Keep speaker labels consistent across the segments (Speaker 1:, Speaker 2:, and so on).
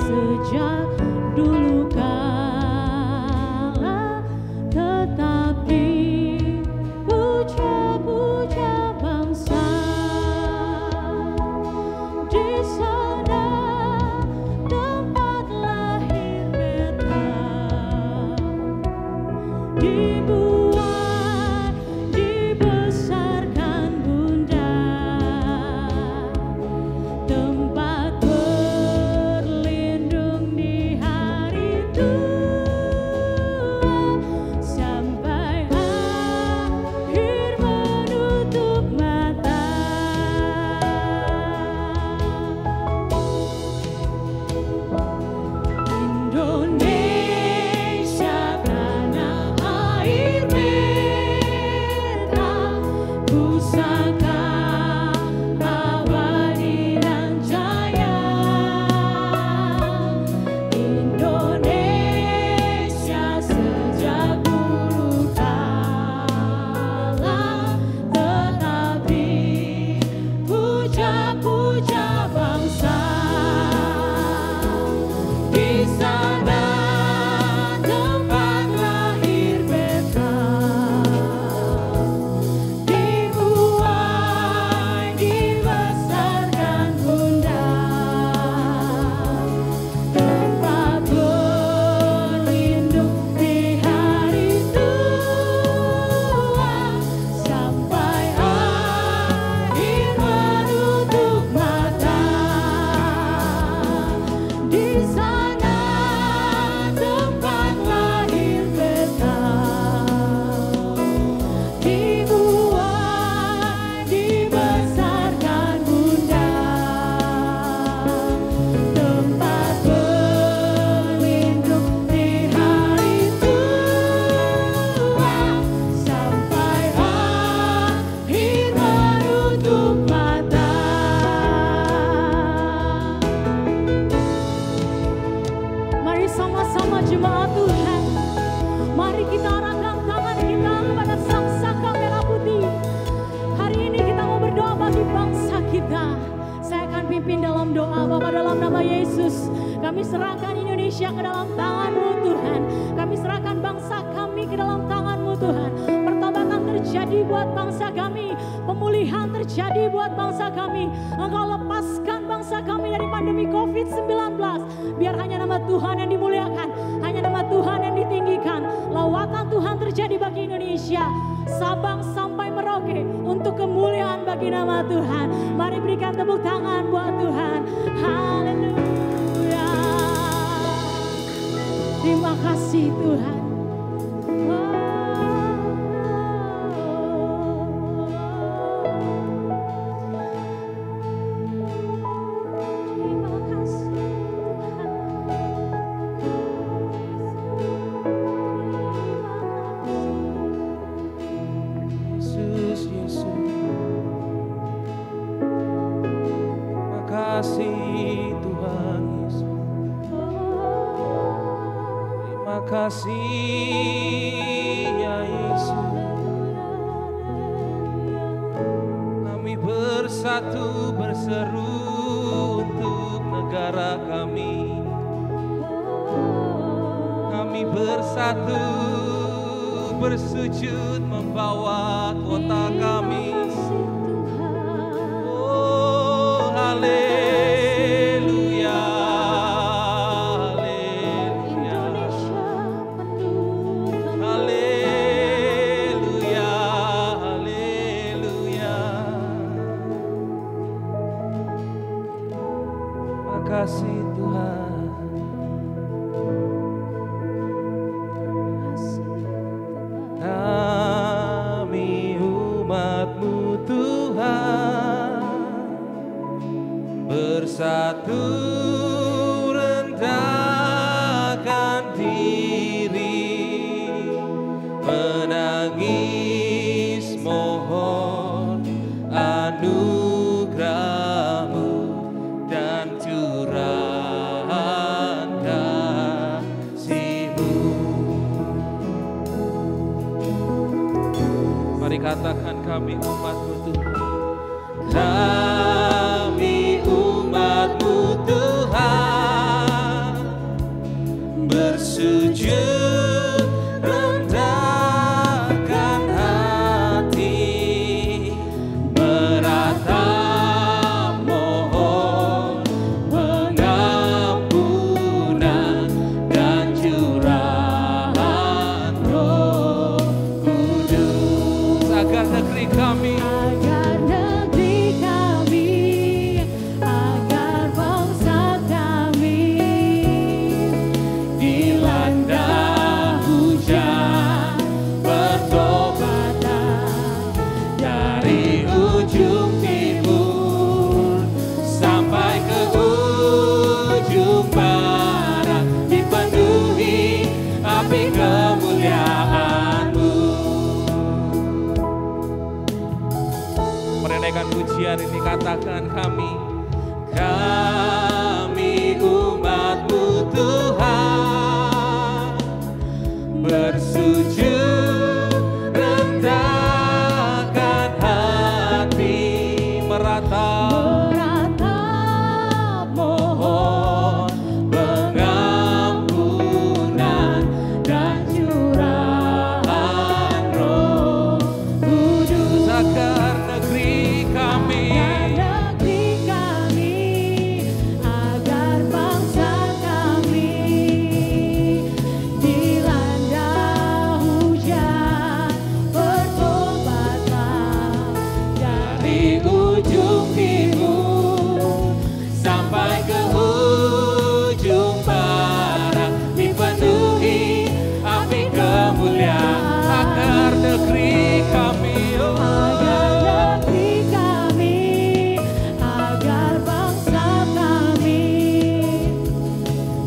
Speaker 1: sejak dulu kala, tetap dipuja-puja bangsa. Di sana tempat lahir Beta, dibuat, dibesarkan Bunda, tempat berlindung di hari tua, sampai akhir menutup mata. Indonesia tanah air merah, pusaka abadi dan jaya. Indonesia sejak dulu kala, tetap dipuja-puja bangsa. Di sana tempat lahir Beta, dibuai, dibesarkan Bunda, tempat berlindung di hari tua, sampai akhir menutup mata. Di sana tempat lahir Beta, dibuai, dibesarkan Bunda, tempat berlindung di hari tua, sampai akhir menutup mata. Mari sama-sama jemaat Tuhan, mari kita arahkan tangan kita kepada Sang Saka Merah Putih. Hari ini kita mau berdoa bagi bangsa kita. Saya akan pimpin dalam doa. Bapa, dalam nama Yesus, kami serahkan Indonesia ke dalam tangan-Mu Tuhan. Kami serahkan bangsa kami ke dalam tangan-Mu Tuhan. Pertobatan terjadi buat bangsa kami, pemulihan terjadi buat bangsa kami. Engkau lepaskan bangsa kami dari pandemi COVID-19. Biar hanya nama Tuhan yang dimuliakan, hanya nama Tuhan yang ditinggikan. Lawatan Tuhan terjadi bagi Indonesia, Sabang sampai Merauke, untuk kemuliaan bagi nama Tuhan. Mari berikan tepuk tangan buat Tuhan. Haleluya. Terima kasih Tuhan. Terima kasih
Speaker 2: Yesus, Yesus, makasih Tuhan Yesus, terima kasih ya Yesus. Kami bersatu berseru untuk negara kami. Kami bersatu bersujud membawa kota kami. Oh, haleluya, haleluya, haleluya, haleluya. Makasih Tuhan. Kami umat-Mu Tuhan, bersatu rendahkan diri, menangis mohon anugerah-Mu dan curahan kasih-Mu. Mari katakan, kami umat-Mu Tuhan. Kami umat-Mu Tuhan, pujian ini, katakan kami umat-Mu Tuhan, bersujud rendahkan hati, meratap mohon pengampunan dan curahan Roh Kudus agar negeri kami, agar bangsa kami dilanda hujan pertobatan dari ujung timur sampai ke ujung barat, dipenuhi api kemuliaan agar negeri kami, agar negeri kami, agar bangsa kami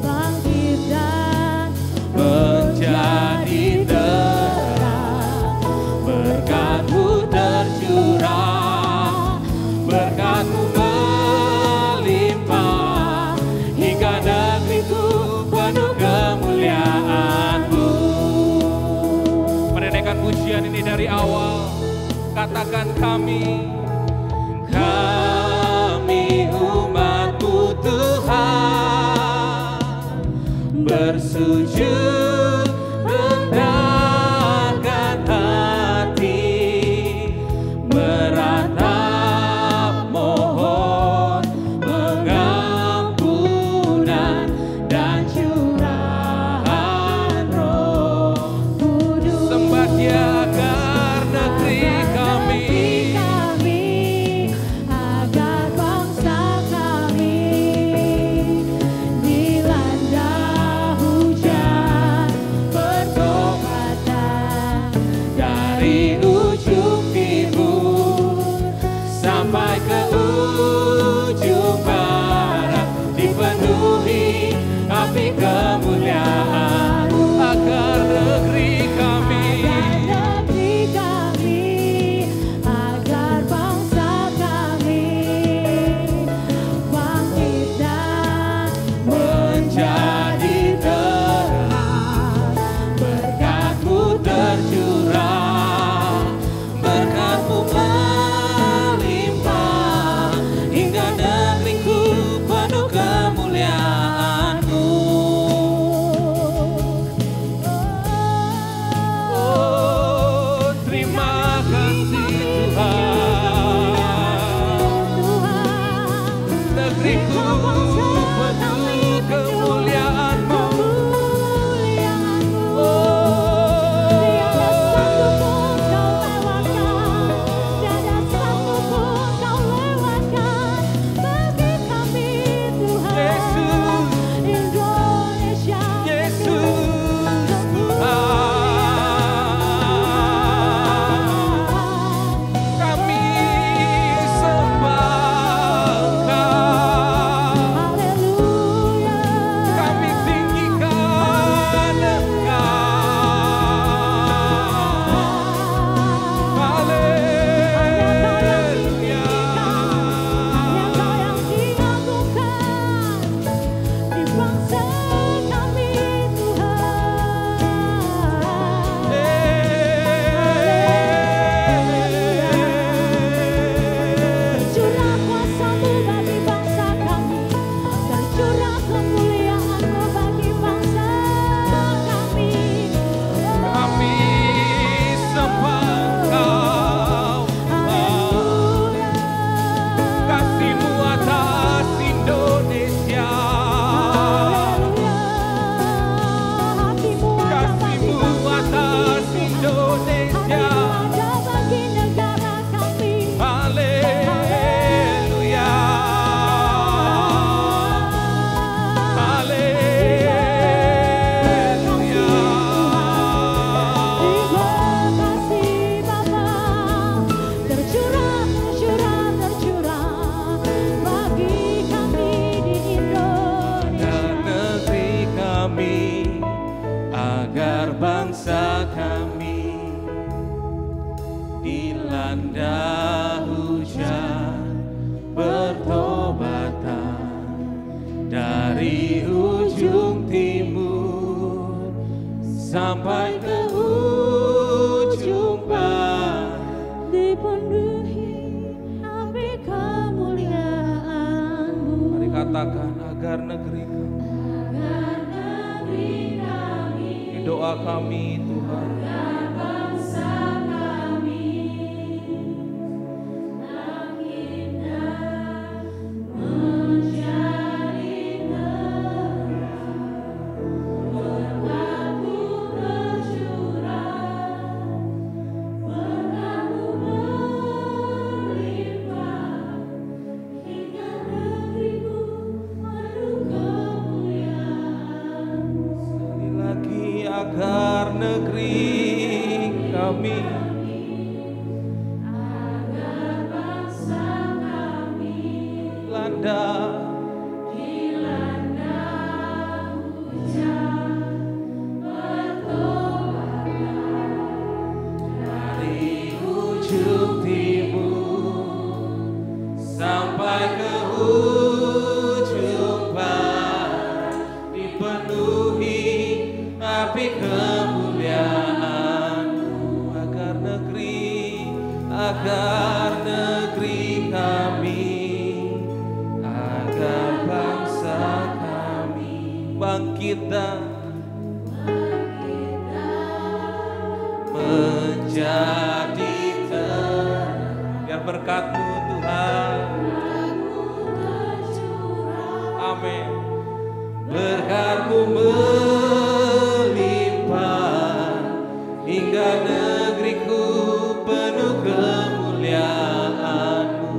Speaker 2: bangkit dan menjadi terang, berkat-Mu tercurah, berkat-Mu melimpah, hingga negeriku penuh kemuliaan-Mu. Menenekkan pujian ini dari awal, katakan kami umat-Mu Tuhan, bersujud rendahkan hati, meratap mohon pengampunan dan curahan Roh Kudus. Sembah Dia agar negeri kami, agar bangsa kami dilanda hujan pertobatan dari ujung timur sampai ke ujung barat, dipenuhi api kemuliaan agar negeri kami, agar bangsa kami bangkit dan menjadi terang, berkat-Mu tercurah, berkat-Mu melimpah, hingga negeriku penuh kemuliaan-Mu. Oh, terima kasih Tuhan, negeriku penuh kemuliaan-Mu. Kami sembah Engkau. Dari ujung timur sampai ke ujung barat,
Speaker 1: dipenuhi api kemuliaan-Mu.
Speaker 2: Mari katakan agar negeri kami, doa kami Tuhan, agar negeri kami, agar bangsa kami dilanda hujan pertobatan. Dari ujung timur sampai ke ujung barat, dipenuhi api kemuliaan-Mu, agar negeri kami, agar bangsa kami bangkit dan menjadi terang. Biar berkat-Mu Tuhan, amin. Berkat-Mu melimpah hingga negeriku penuh kemuliaan-Mu,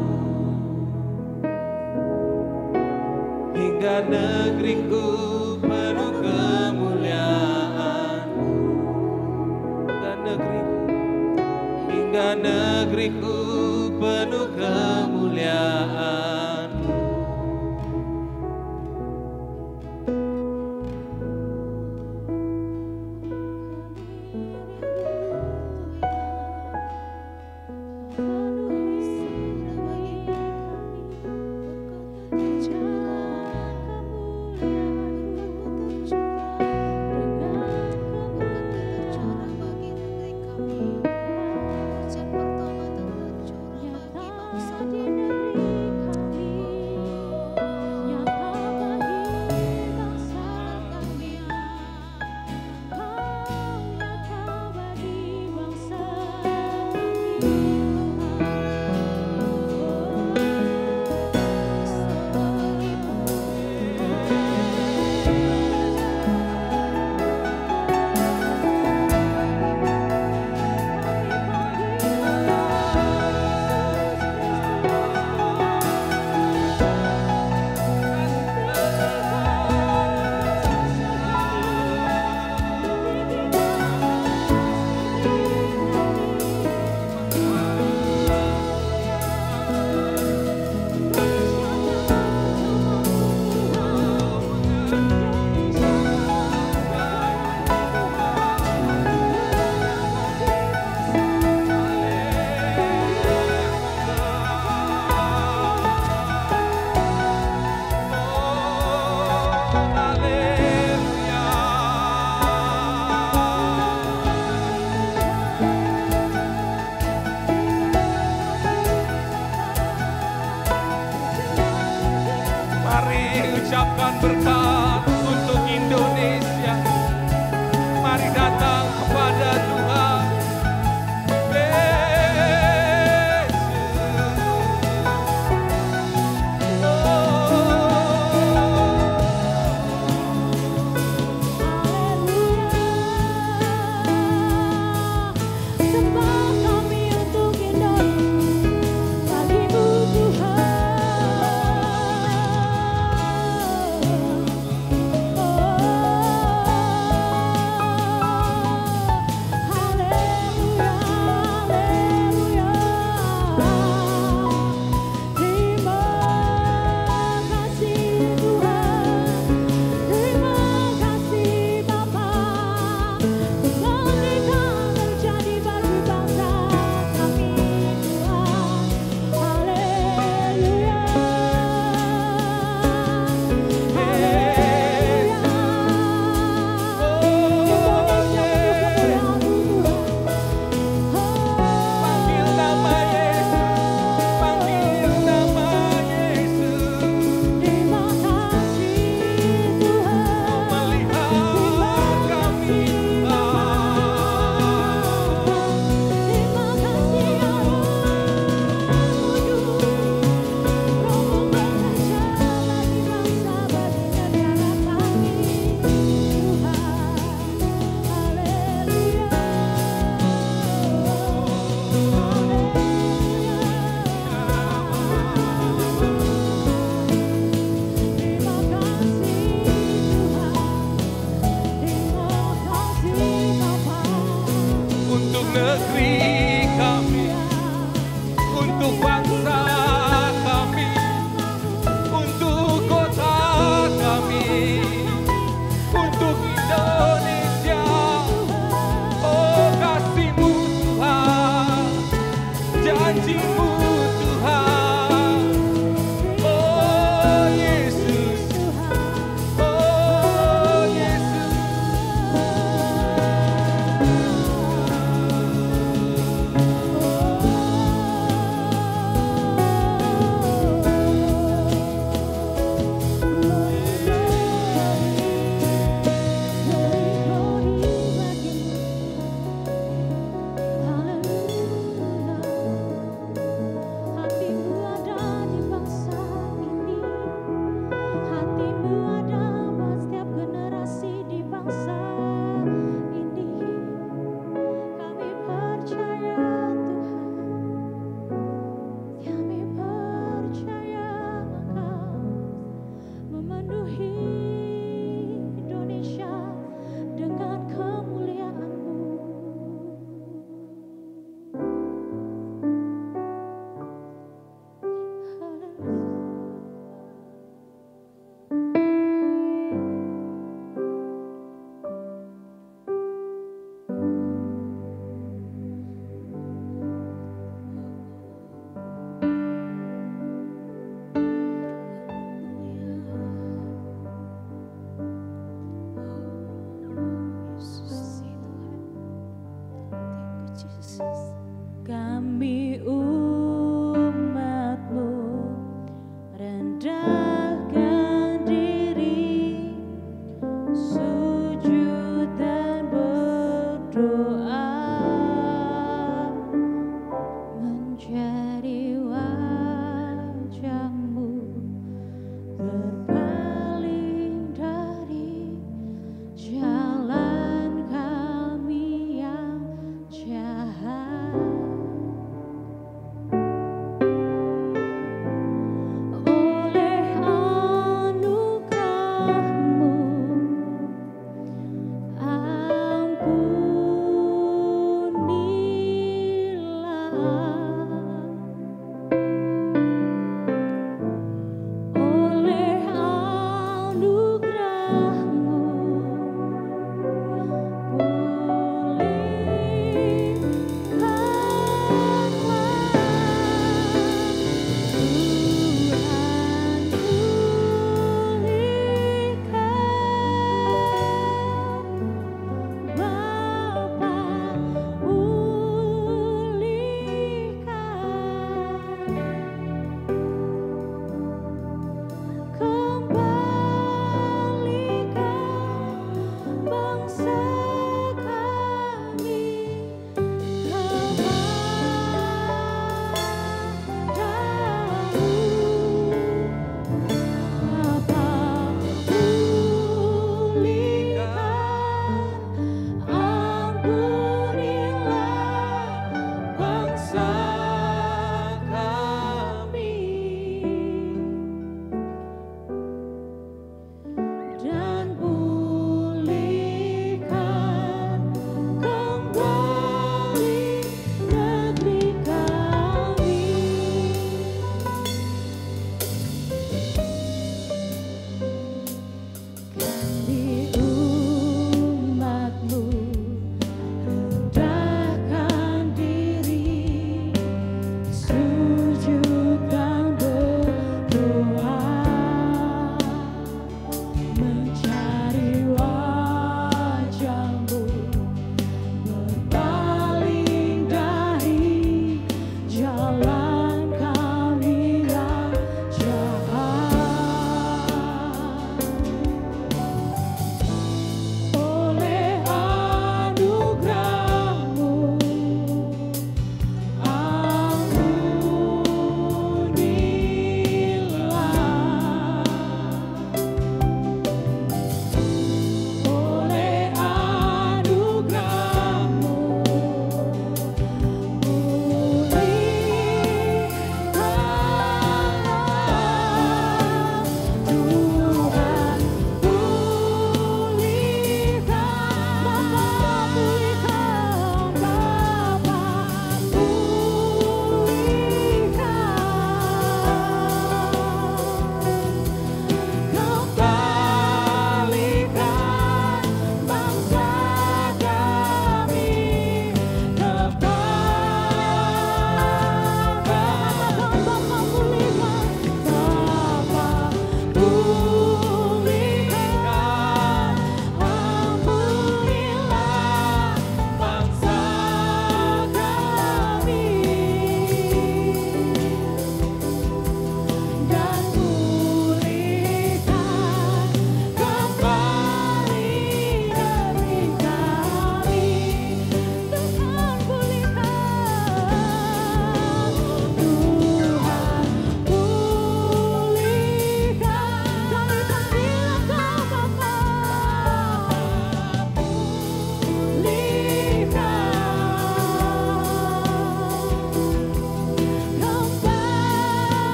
Speaker 2: hingga negeriku penuh kemuliaan-Mu, hingga negeriku penuh kemuliaan. ucapkan berkat untuk Indonesia. Mari datang kepada Tuhan.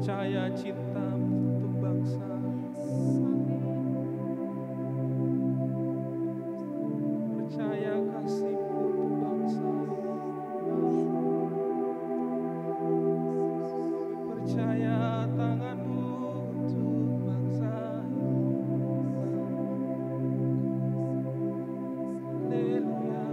Speaker 2: percaya cinta-Mu untuk bangsa. Percaya kasih-Mu untuk bangsa. Percaya tangan-Mu untuk bangsa. Haleluya.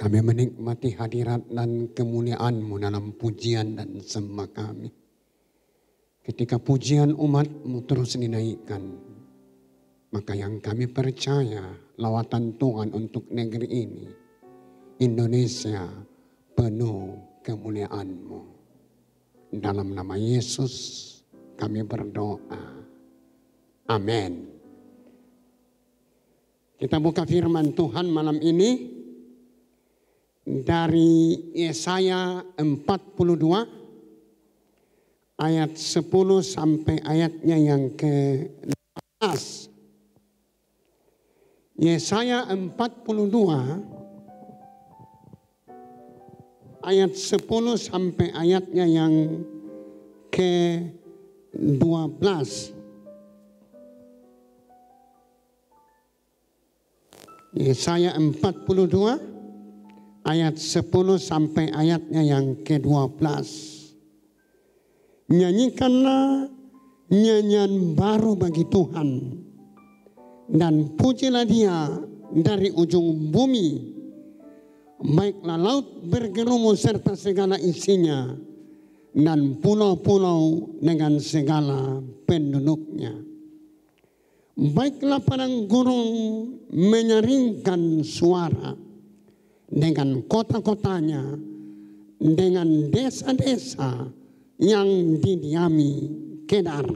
Speaker 3: Kami menikmati hadirat dan kemuliaan-Mu dalam pujian dan sembah kami. Ketika pujian umat-Mu terus dinaikkan, maka yang kami percaya lawatan Tuhan untuk negeri ini, Indonesia, penuh kemuliaan-Mu. Dalam nama Yesus kami berdoa. Amin. Kita buka firman Tuhan malam ini dari Yesaya 42 ayat 10 sampai ayatnya yang ke-12. Yesaya 42 ayat 10 sampai ayatnya yang ke-12. Yesaya 42 ayat 10 sampai ayatnya yang ke-12. Nyanyikanlah nyanyian baru bagi Tuhan dan pujilah Dia dari ujung bumi. Baiklah laut bergerumu serta segala isinya, dan pulau-pulau dengan segala penduduknya. Baiklah padang gurun menyaringkan suara dengan kota-kotanya, dengan desa-desa yang didiami Kedar.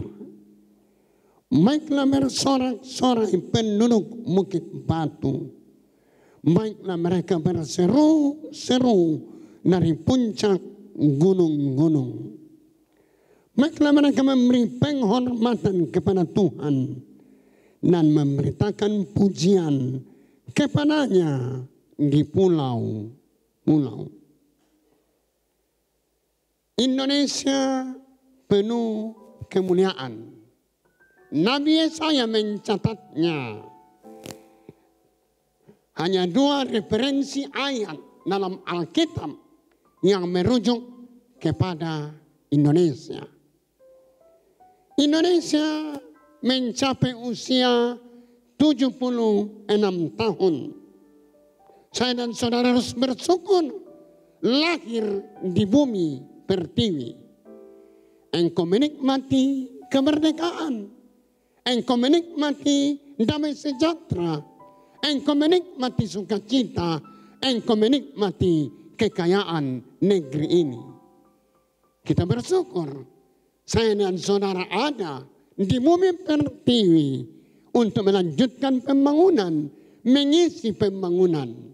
Speaker 3: Baiklah bersorak-sorai penduduk Bukit Batu. Baiklah mereka berseru-seru dari puncak gunung-gunung. Baiklah mereka memberi penghormatan kepada Tuhan dan memberitakan pujian kepadanya di pulau-pulau. Indonesia penuh kemuliaan. Nabi Yesaya mencatatnya. Hanya 2 referensi ayat dalam Alkitab yang merujuk kepada Indonesia. Indonesia mencapai usia 76 tahun. Saya dan saudara harus bersyukur lahir di bumi pertiwi. Engkau menikmati kemerdekaan. Engkau menikmati damai sejahtera. Engkau menikmati sukacita. Engkau menikmati kekayaan negeri ini. Kita bersyukur saya dan saudara ada di bumi pertiwi untuk melanjutkan pembangunan, mengisi pembangunan.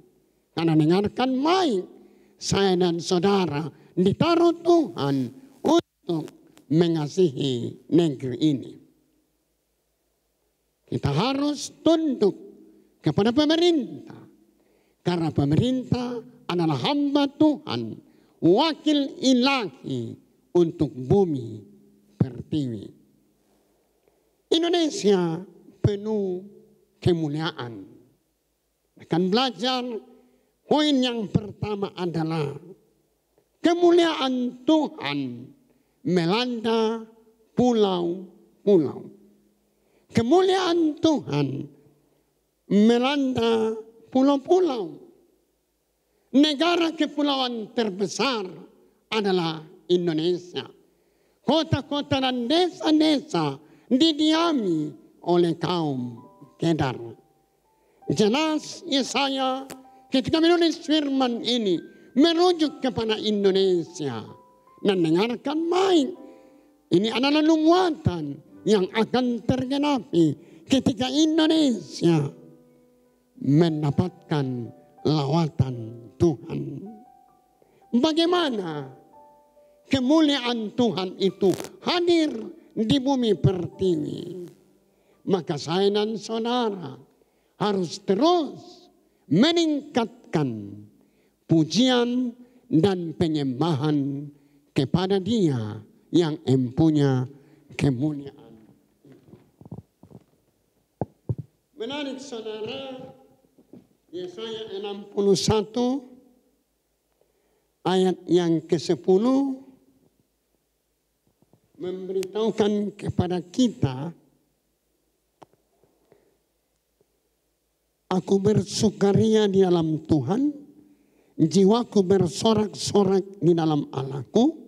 Speaker 3: Karena dengarkan baik, saya dan saudara ditaruh Tuhan untuk mengasihi negeri ini. Kita harus tunduk kepada pemerintah. Karena pemerintah adalah hamba Tuhan, wakil ilahi untuk bumi pertiwi. Indonesia penuh kemuliaan. Akan belajar poin yang pertama adalah kemuliaan Tuhan melanda pulau-pulau. Kemuliaan Tuhan melanda pulau-pulau. Negara kepulauan terbesar adalah Indonesia. Kota-kota dan desa-desa didiami oleh kaum Kedar. Jelas Yesaya ketika menulis firman ini merujuk kepada Indonesia. Dan dengarkan baik, ini adalah nubuatan yang akan tergenapi ketika Indonesia mendapatkan lawatan Tuhan. Bagaimana kemuliaan Tuhan itu hadir di bumi pertiwi? Maka saya dan saudara harus terus meningkatkan pujian dan penyembahan kepada Dia yang empunya kemuliaan. Menarik saudara, Yesaya 61 ayat yang ke-10 memberitahukan kepada kita, aku bersukaria di dalam Tuhan, jiwaku bersorak-sorak di dalam Allahku,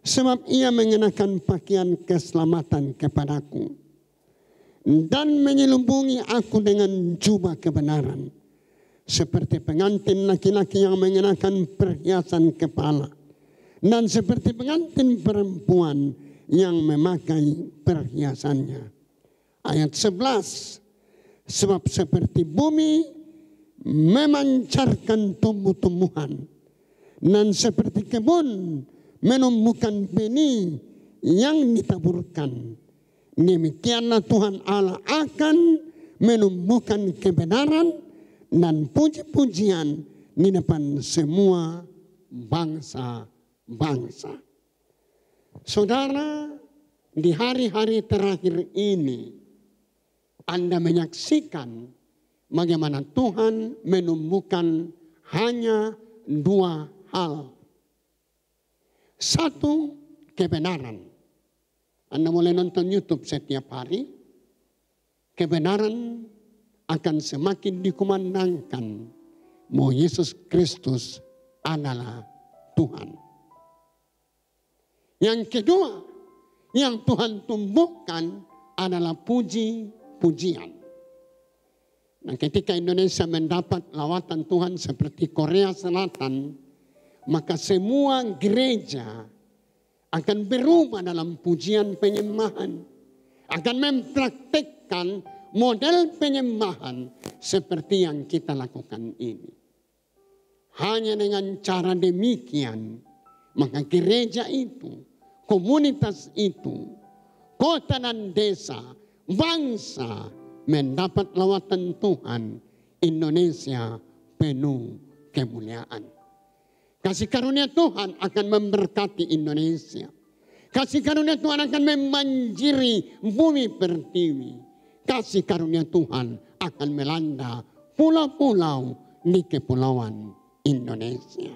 Speaker 3: sebab ia mengenakan pakaian keselamatan kepadaku dan menyelubungi aku dengan jubah kebenaran, seperti pengantin laki-laki yang mengenakan perhiasan kepala, dan seperti pengantin perempuan yang memakai perhiasannya. Ayat 11, sebab seperti bumi memancarkan tumbuh-tumbuhan, dan seperti kebun menumbuhkan benih yang ditaburkan, demikianlah Tuhan Allah akan menumbuhkan kebenaran dan puji-pujian di depan semua bangsa-bangsa. Saudara, di hari-hari terakhir ini Anda menyaksikan bagaimana Tuhan menumbuhkan hanya dua hal. Satu, kebenaran. Anda mulai nonton YouTube setiap hari, kebenaran akan semakin dikumandangkan bahwa Yesus Kristus adalah Tuhan. Yang kedua, yang Tuhan tumbuhkan adalah puji-pujian. Nah, ketika Indonesia mendapat lawatan Tuhan seperti Korea Selatan, maka semua gereja akan berubah dalam pujian penyembahan, akan mempraktekkan model penyembahan seperti yang kita lakukan ini. Hanya dengan cara demikian, maka gereja itu, komunitas itu, kota dan desa, bangsa mendapat lawatan Tuhan. Indonesia penuh kemuliaan. Kasih karunia Tuhan akan memberkati Indonesia. Kasih karunia Tuhan akan membanjiri bumi pertiwi. Kasih karunia Tuhan akan melanda pulau-pulau di kepulauan Indonesia.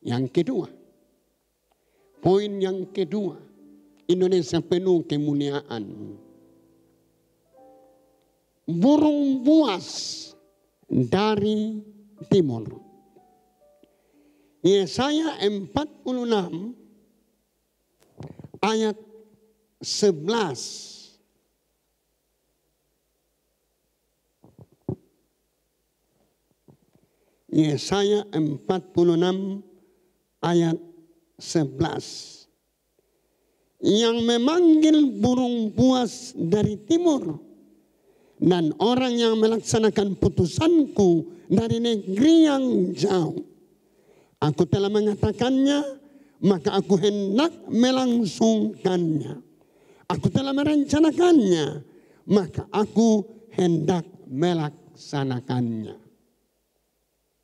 Speaker 3: Yang kedua, poin yang kedua, Indonesia penuh kemuliaan. Burung buas dari timur. Yesaya 46 ayat 11. Yesaya 46 ayat 11. Yang memanggil burung buas dari timur dan orang yang melaksanakan putusanku dari negeri yang jauh. Aku telah mengatakannya, maka aku hendak melangsungkannya. Aku telah merencanakannya, maka aku hendak melaksanakannya.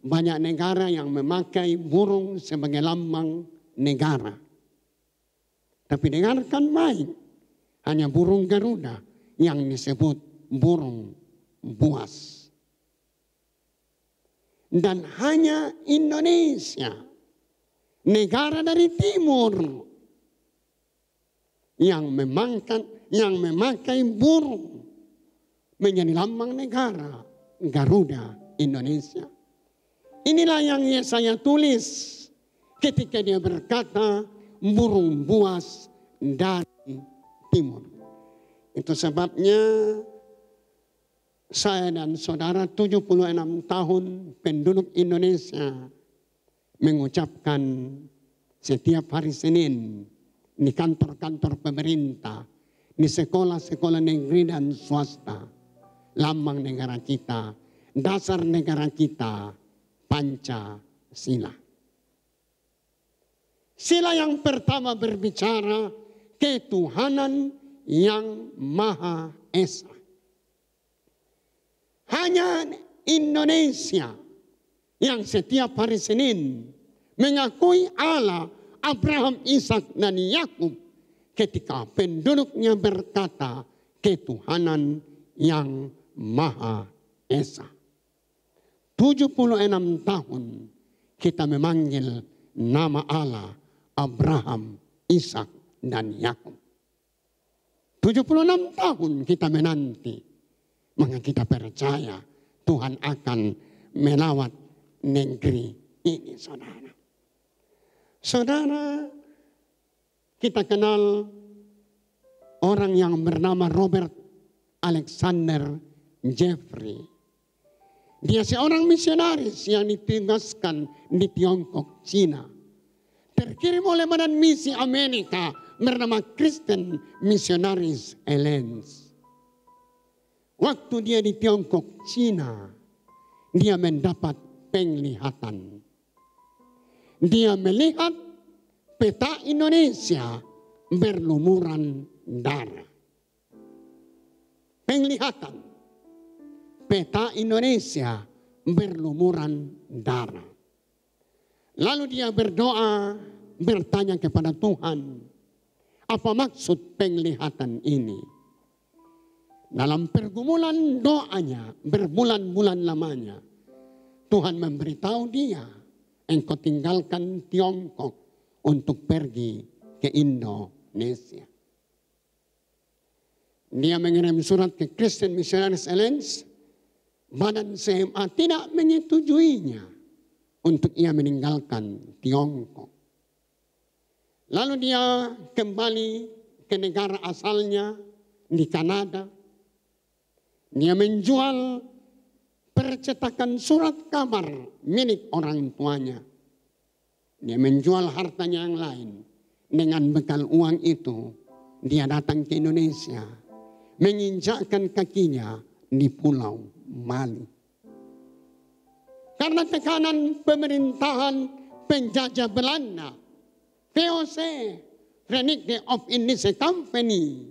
Speaker 3: Banyak negara yang memakai burung sebagai lambang negara. Tapi dengarkan baik, hanya burung Garuda yang disebut burung buas. Dan hanya Indonesia, negara dari timur, yang memakai burung menjadi lambang negara, Garuda Indonesia. Inilah yang Yesaya tulis ketika dia berkata burung buas dari timur. Itu sebabnya saya dan saudara 76 tahun penduduk Indonesia mengucapkan setiap hari Senin di kantor-kantor pemerintah, di sekolah-sekolah negeri dan swasta, lambang negara kita, dasar negara kita, Pancasila. Sila yang pertama berbicara ketuhanan yang Maha Esa. Hanya Indonesia yang setiap hari Senin mengakui Allah Abraham, Ishak dan Yakub ketika penduduknya berkata ketuhanan yang Maha Esa. 76 tahun kita memanggil nama Allah Abraham, Ishak dan Yakub. 76 tahun kita menanti. Maka kita percaya Tuhan akan melawat negeri ini, saudara. Saudara, kita kenal orang yang bernama Robert Alexander Jeffrey. Dia seorang misionaris yang ditugaskan di Tiongkok, Cina. Terkirim oleh Badan Misi Amerika bernama Christian Missionaries Alliance. Waktu dia di Tiongkok, Cina, dia mendapat penglihatan. Dia melihat peta Indonesia berlumuran darah. Penglihatan. Peta Indonesia berlumuran darah. Lalu dia berdoa, bertanya kepada Tuhan, apa maksud penglihatan ini? Dalam pergumulan doanya, berbulan-bulan lamanya, Tuhan memberitahu dia, engkau tinggalkan Tiongkok untuk pergi ke Indonesia. Dia mengirim surat ke Christian Missionaries Alliance. Badan CMA tidak menyetujuinya untuk ia meninggalkan Tiongkok. Lalu dia kembali ke negara asalnya di Kanada. Dia menjual percetakan surat kabar milik orang tuanya. Dia menjual hartanya yang lain. Dengan bekal uang itu, dia datang ke Indonesia, menginjakkan kakinya di Pulau Bali. Karena tekanan pemerintahan penjajah Belanda, VOC, Verenigde of Indische Company,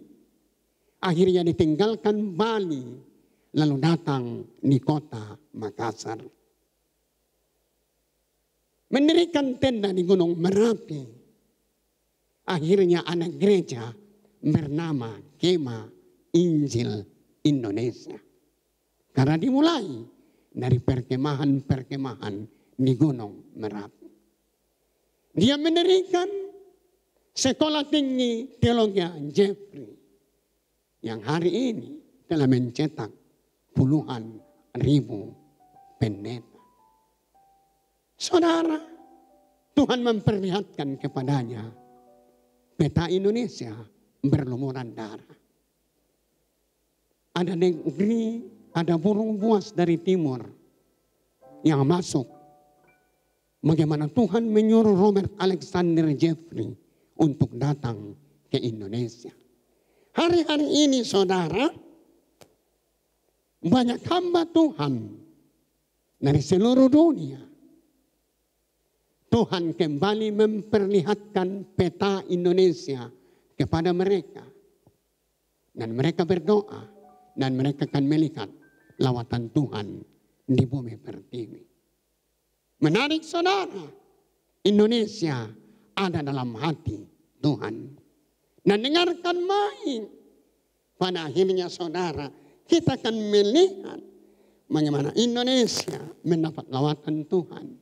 Speaker 3: akhirnya ditinggalkan Bali, lalu datang di kota Makassar. Mendirikan tenda di Gunung Merapi. Akhirnya anak gereja bernama Kema Injil Indonesia. Karena dimulai dari perkemahan-perkemahan di Gunung Merapi. Dia mendirikan sekolah tinggi teologi Jeffrey. Yang hari ini telah mencetak puluhan ribu pendeta. Saudara, Tuhan memperlihatkan kepadanya peta Indonesia berlumuran darah. Ada negeri, ada burung buas dari timur yang masuk. Bagaimana Tuhan menyuruh Robert Alexander Jeffrey untuk datang ke Indonesia. Hari-hari ini saudara, banyak hamba Tuhan dari seluruh dunia. Tuhan kembali memperlihatkan peta Indonesia kepada mereka. Dan mereka berdoa. Dan mereka akan melihat lawatan Tuhan di bumi pertiwi. Menarik saudara, Indonesia ada dalam hati Tuhan. Dan dengarkan baik, pada akhirnya saudara, kita akan melihat bagaimana Indonesia mendapat lawatan Tuhan.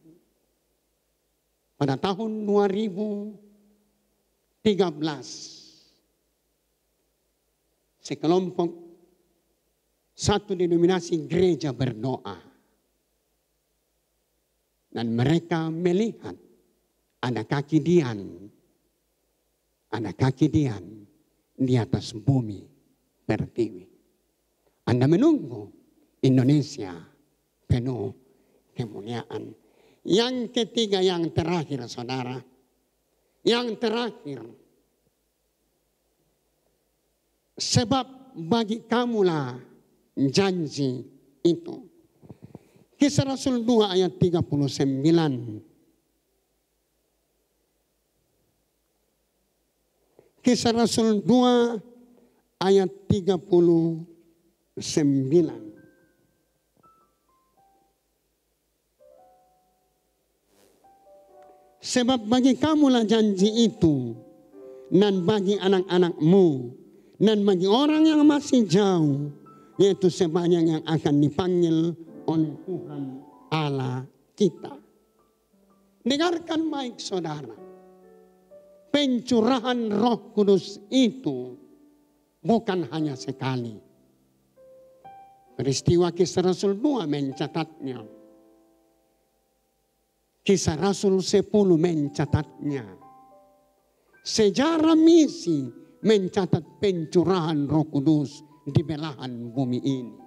Speaker 3: Pada tahun 2013, sekelompok satu denominasi gereja berdoa. Dan mereka melihat ada kaki Dian. Ada kaki Dian di atas bumi pertiwi. Anda menunggu Indonesia penuh kemuliaan. Yang ketiga, yang terakhir saudara. Yang terakhir. Sebab bagi kamulah janji itu. Kisah Rasul 2 ayat 39. Kisah Rasul 2 ayat 39. Sebab bagi kamulah janji itu, dan bagi anak-anakmu, dan bagi orang yang masih jauh, yaitu sebanyak yang akan dipanggil oleh Tuhan Allah kita. Dengarkan baik saudara. Pencurahan Roh Kudus itu bukan hanya sekali. Peristiwa Kisah Rasul 2 mencatatnya. Kisah Rasul 10 mencatatnya. Sejarah misi mencatat pencurahan Roh Kudus di belahan bumi ini.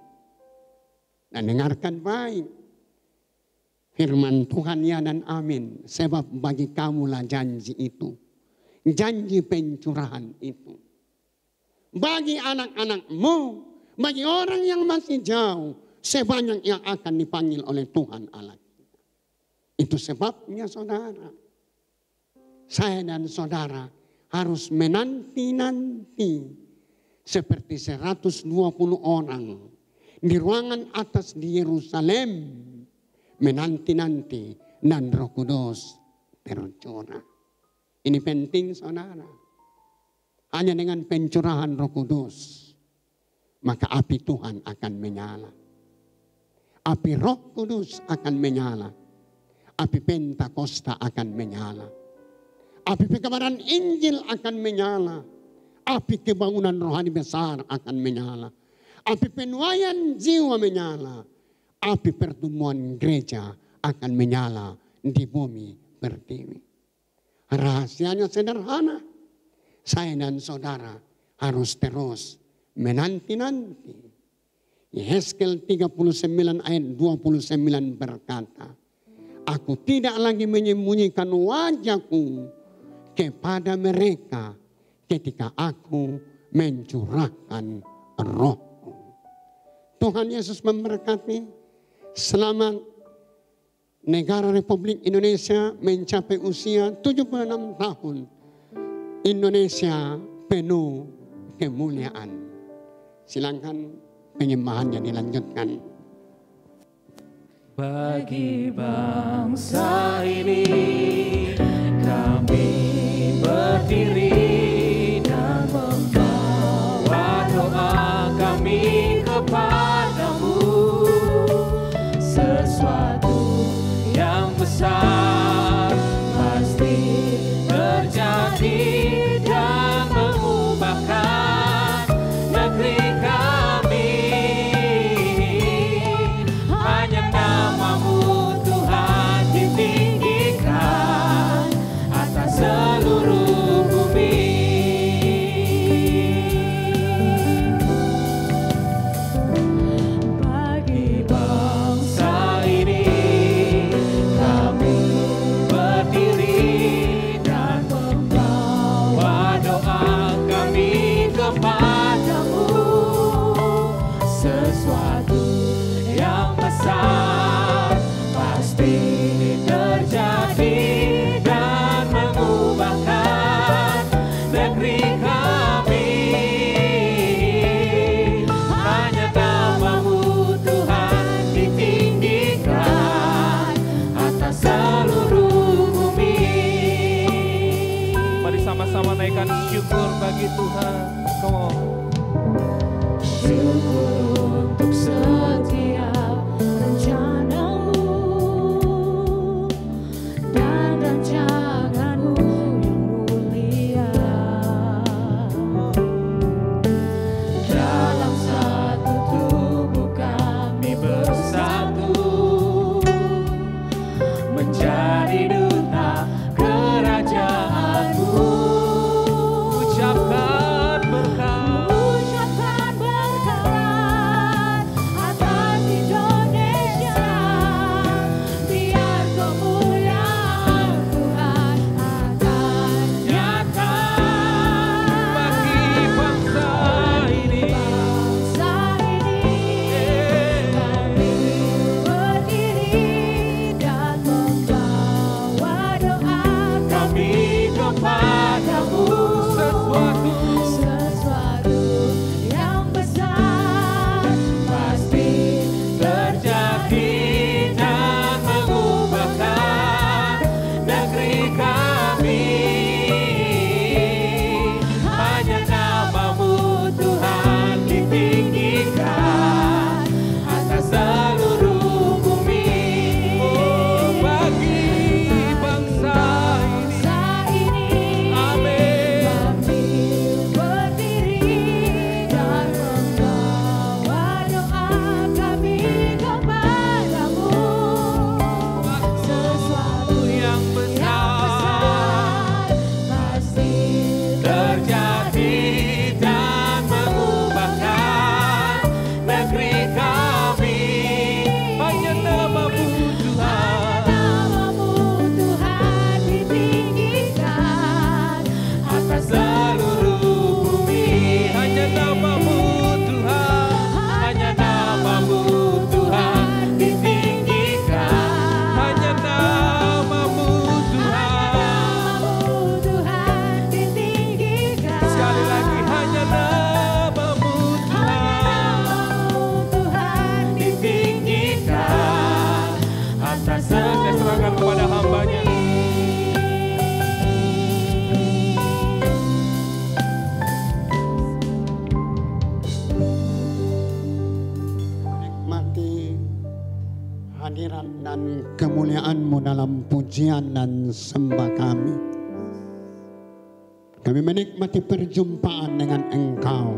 Speaker 3: Dan dengarkan baik firman Tuhan, ya dan amin. Sebab bagi kamulah janji itu. Janji pencurahan itu. Bagi anak-anakmu, bagi orang yang masih jauh, sebanyak yang akan dipanggil oleh Tuhan Allah. Itu sebabnya saudara, saya dan saudara harus menanti-nanti seperti 120 orang di ruangan atas di Yerusalem, menanti-nanti dan Roh Kudus tercurah. Ini penting saudara. Hanya dengan pencurahan Roh Kudus, maka api Tuhan akan menyala. Api Roh Kudus akan menyala. Api Pentakosta akan menyala. Api pekabaran Injil akan menyala. Api kebangunan rohani besar akan menyala. Api penuaian jiwa menyala. Api pertemuan gereja akan menyala di bumi pertiwi. Rahasianya sederhana. Saya dan saudara harus terus menanti-nanti. Yeskel 39 ayat 29 berkata, aku tidak lagi menyembunyikan wajahku kepada mereka ketika aku mencurahkan Rohku. Tuhan Yesus memberkati. Selamat negara Republik Indonesia mencapai usia 76 tahun. Indonesia penuh kemuliaan. Silakan penyembahannya dilanjutkan.
Speaker 2: Bagi bangsa ini kami berdiri dan membawa doa kami kepadamu. Sesuatu yang besar pasti terjadi dan mengubahkan negeri kami. Hanya namamu Tuhan ditinggikan atas seluruh bumi. Bagi bangsa ini kami berdiri dan membawa doa kami kepadamu. Sesuatu yang besar pasti terjadi dan mengubahkan negeri kami. Hanya namamu Tuhan ditinggikan atas seluruh bumi. Mari sama-sama naikkan syukur bagi Tuhan. Come on. Syukur untuk setiap rencanamu dan rancanganmu yang mulia. Dalam satu tubuh kami bersatu menjadi duta kerajaanmu. Ucapkan berkat atas Indonesia, biar kemuliaan Tuhan akan nyata bagi bangsa ini. Kami berdiri dan membawa doa kami kepadamu. Sesuatu yang besar pasti terjadi dan mengubahkan negeri kami. Hanya namamu Tuhan ditinggikan atas seluruh bumi. Oh, bagi bangsa ini, amin. Kami berdiri dan membawa doa kami kepadamu. Sesuatu
Speaker 3: kehadiran dan kemuliaan-Mu dalam pujian dan sembah kami. Kami menikmati perjumpaan dengan Engkau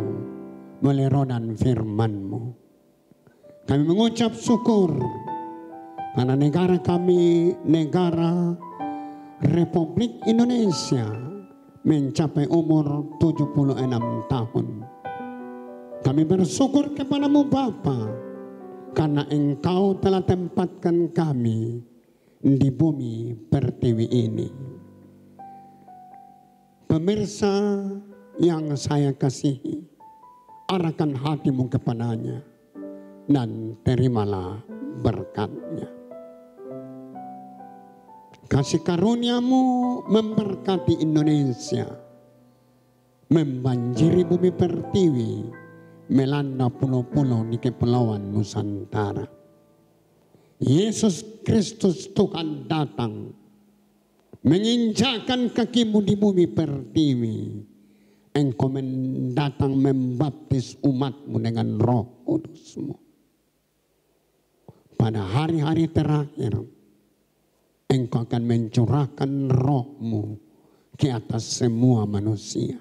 Speaker 3: melalui roh dan firman-Mu. Kami mengucap syukur karena negara kami, negara Republik Indonesia, mencapai umur 76 tahun. Kami bersyukur kepada-Mu Bapa, karena Engkau telah tempatkan kami di bumi pertiwi ini. Pemirsa yang saya kasihi, arahkan hatimu kepadanya dan terimalah berkat-Nya. Kasih karunia-Mu memberkati Indonesia, membanjiri bumi pertiwi, melanda pulau-pulau di kepulauan Nusantara. Yesus Kristus Tuhan datang, menginjakkan kakimu di bumi pertiwi. Engkau datang membaptis umat-Mu dengan Roh Kudus-Mu. Pada hari-hari terakhir, Engkau akan mencurahkan Roh-Mu ke atas semua manusia.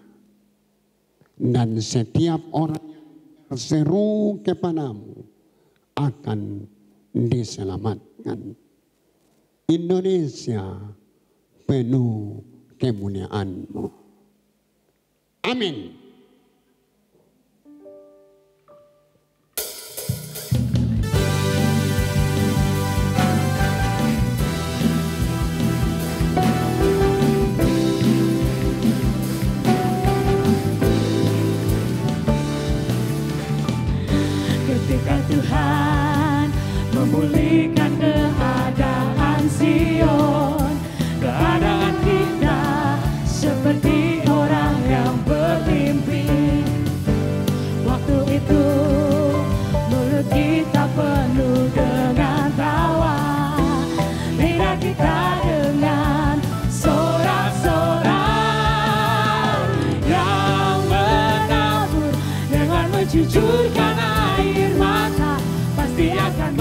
Speaker 3: Dan setiap orang yang berseru kepada-Mu akan diselamatkan. Indonesia penuh kemuliaan-Mu. Amin.
Speaker 1: Ketika Tuhan memulihkan keadaan Sion, keadaan kita seperti orang yang bermimpi. Waktu itu mulut kita penuh dengan tawa, lidah kita dengan sorak-sorak yang menabur dengan mencucurkan air mata, pasti akan